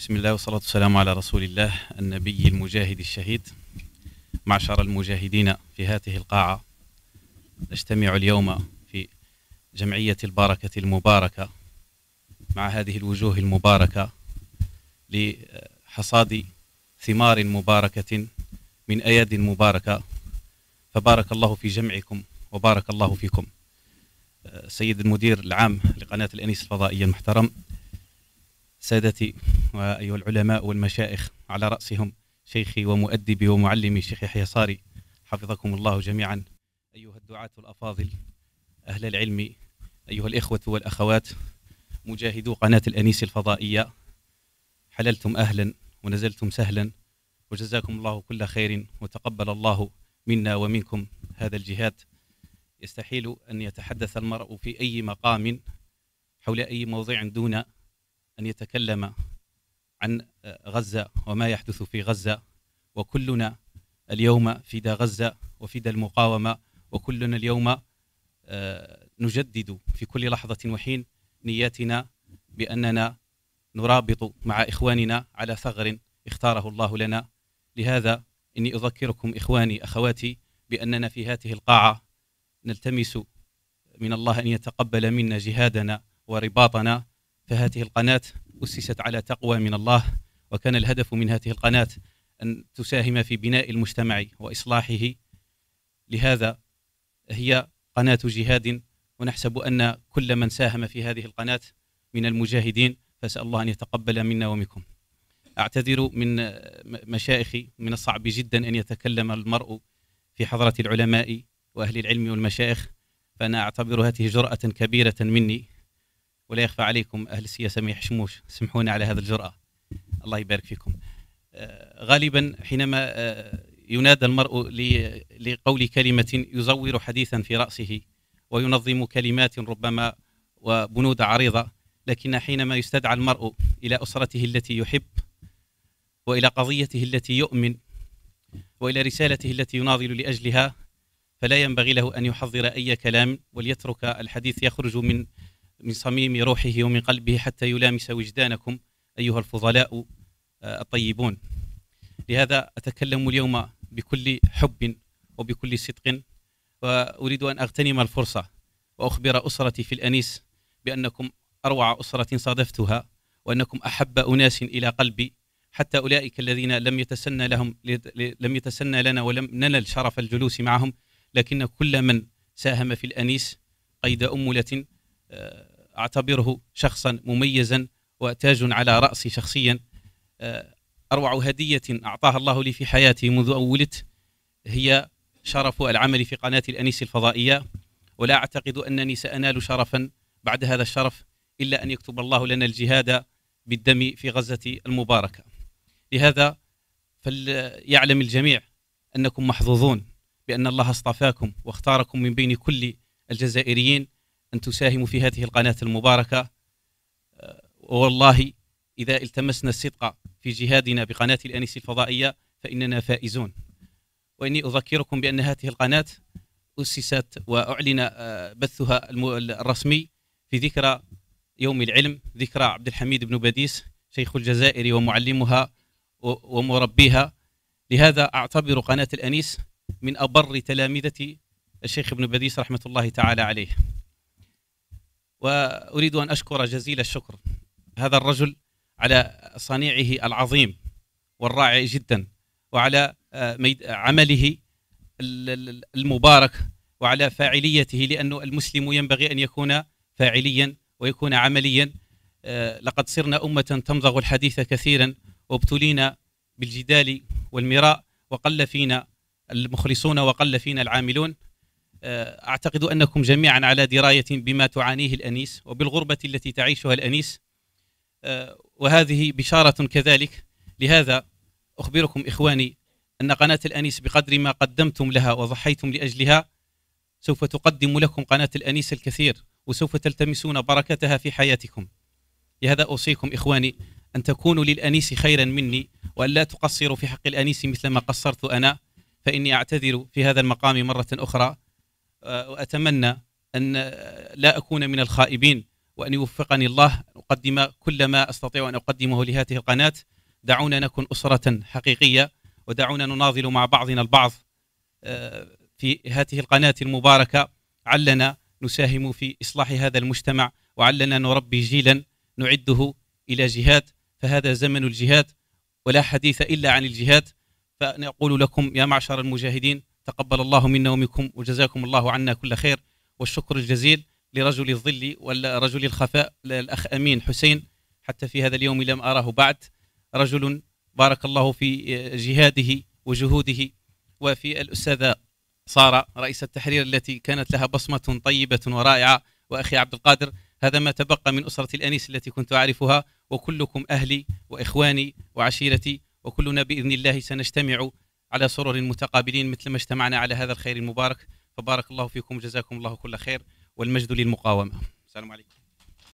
بسم الله والصلاة والسلام على رسول الله النبي المجاهد الشهيد. معشر المجاهدين في هذه القاعة، نجتمع اليوم في جمعية البركة المباركة مع هذه الوجوه المباركة لحصاد ثمار مباركة من أياد مباركة، فبارك الله في جمعكم وبارك الله فيكم. سيد المدير العام لقناة الأنيس الفضائية المحترم، سادتي وأيها العلماء والمشايخ، على رأسهم شيخي ومؤدبي ومعلمي شيخ يحيى صاري، حفظكم الله جميعا. أيها الدعاة الأفاضل، أهل العلم، أيها الإخوة والأخوات، مجاهدو قناة الأنيس الفضائية، حللتم أهلا ونزلتم سهلا، وجزاكم الله كل خير، وتقبل الله منا ومنكم هذا الجهاد. يستحيل أن يتحدث المرء في أي مقام حول أي موضوع دون أن يتكلم عن غزة وما يحدث في غزة، وكلنا اليوم فدى غزة وفدى المقاومة، وكلنا اليوم نجدد في كل لحظة وحين نياتنا بأننا نرابط مع إخواننا على ثغر اختاره الله لنا. لهذا إني أذكركم إخواني أخواتي بأننا في هذه القاعة نلتمس من الله أن يتقبل منا جهادنا ورباطنا. فهذه القناة أسست على تقوى من الله، وكان الهدف من هذه القناة أن تساهم في بناء المجتمع وإصلاحه. لهذا هي قناة جهاد، ونحسب أن كل من ساهم في هذه القناة من المجاهدين، فأسأل الله أن يتقبل منا ومنكم. أعتذر من مشايخي، من الصعب جدا أن يتكلم المرء في حضرة العلماء وأهل العلم والمشايخ، فأنا أعتبر هذه جرأة كبيرة مني، ولا يخفى عليكم أهل السياسة ما يحشموش، سمحونا على هذا الجرأة، الله يبارك فيكم. غالبا حينما ينادى المرء لقول كلمة يزور حديثا في رأسه وينظم كلمات ربما وبنود عريضة، لكن حينما يستدعى المرء إلى أسرته التي يحب، وإلى قضيته التي يؤمن، وإلى رسالته التي يناضل لأجلها، فلا ينبغي له أن يحضر أي كلام، وليترك الحديث يخرج من صميم روحه ومن قلبه حتى يلامس وجدانكم أيها الفضلاء الطيبون. لهذا أتكلم اليوم بكل حب وبكل صدق، وأريد أن أغتنم الفرصة وأخبر أسرتي في الأنيس بأنكم أروع أسرة صادفتها، وأنكم أحب أناس إلى قلبي، حتى أولئك الذين لم يتسنى لنا ولم ننل شرف الجلوس معهم، لكن كل من ساهم في الأنيس قيد أملة أعتبره شخصا مميزا وتاج على رأسي شخصيا. أروع هدية أعطاها الله لي في حياتي منذ أن ولدت هي شرف العمل في قناة الأنيس الفضائية، ولا أعتقد أنني سأنال شرفا بعد هذا الشرف إلا أن يكتب الله لنا الجهاد بالدم في غزة المباركة. لهذا فليعلم الجميع أنكم محظوظون بأن الله اصطفاكم واختاركم من بين كل الجزائريين أن تساهموا في هذه القناة المباركة. والله إذا التمسنا الصدق في جهادنا بقناة الأنيس الفضائية فإننا فائزون. وإني أذكركم بأن هذه القناة أسست وأعلن بثها الرسمي في ذكرى يوم العلم، ذكرى عبد الحميد بن باديس شيخ الجزائر ومعلمها ومربيها. لهذا أعتبر قناة الأنيس من أبر تلامذة الشيخ ابن باديس رحمة الله تعالى عليه. وأريد أن أشكر جزيل الشكر هذا الرجل على صنيعه العظيم والرائع جدا، وعلى عمله المبارك، وعلى فاعليته، لأنه المسلم ينبغي أن يكون فاعليا ويكون عمليا. لقد صرنا أمة تمضغ الحديث كثيرا، وابتلينا بالجدال والمراء، وقل فينا المخلصون وقل فينا العاملون. أعتقد أنكم جميعا على دراية بما تعانيه الأنيس وبالغربة التي تعيشها الأنيس، وهذه بشارة كذلك. لهذا أخبركم إخواني أن قناة الأنيس بقدر ما قدمتم لها وضحيتم لأجلها، سوف تقدم لكم قناة الأنيس الكثير، وسوف تلتمسون بركتها في حياتكم. لهذا أوصيكم إخواني أن تكونوا للأنيس خيرا مني، وأن لا تقصروا في حق الأنيس مثل ما قصرت أنا. فإني أعتذر في هذا المقام مرة أخرى، وأتمنى أن لا أكون من الخائبين، وأن يوفقني الله أن أقدم كل ما أستطيع أن أقدمه لهذه القناة. دعونا نكن أسرة حقيقية، ودعونا نناضل مع بعضنا البعض في هذه القناة المباركة، علنا نساهم في إصلاح هذا المجتمع، وعلنا نربي جيلا نعده إلى جهاد، فهذا زمن الجهاد ولا حديث إلا عن الجهاد. فنقول لكم يا معشر المجاهدين تقبل الله منا ومنكم، وجزاكم الله عنا كل خير. والشكر الجزيل لرجل الظل ورجل الخفاء الأخ أمين حسين، حتى في هذا اليوم لم أراه بعد، رجل بارك الله في جهاده وجهوده. وفي الأستاذة سارة رئيس التحرير التي كانت لها بصمة طيبة ورائعة، وأخي عبد القادر. هذا ما تبقى من أسرة الأنيس التي كنت أعرفها، وكلكم أهلي وإخواني وعشيرتي، وكلنا بإذن الله سنجتمع على سرر متقابلين مثل ما اجتمعنا على هذا الخير المبارك. فبارك الله فيكم وجزاكم الله كل خير، والمجد للمقاومة. السلام عليكم.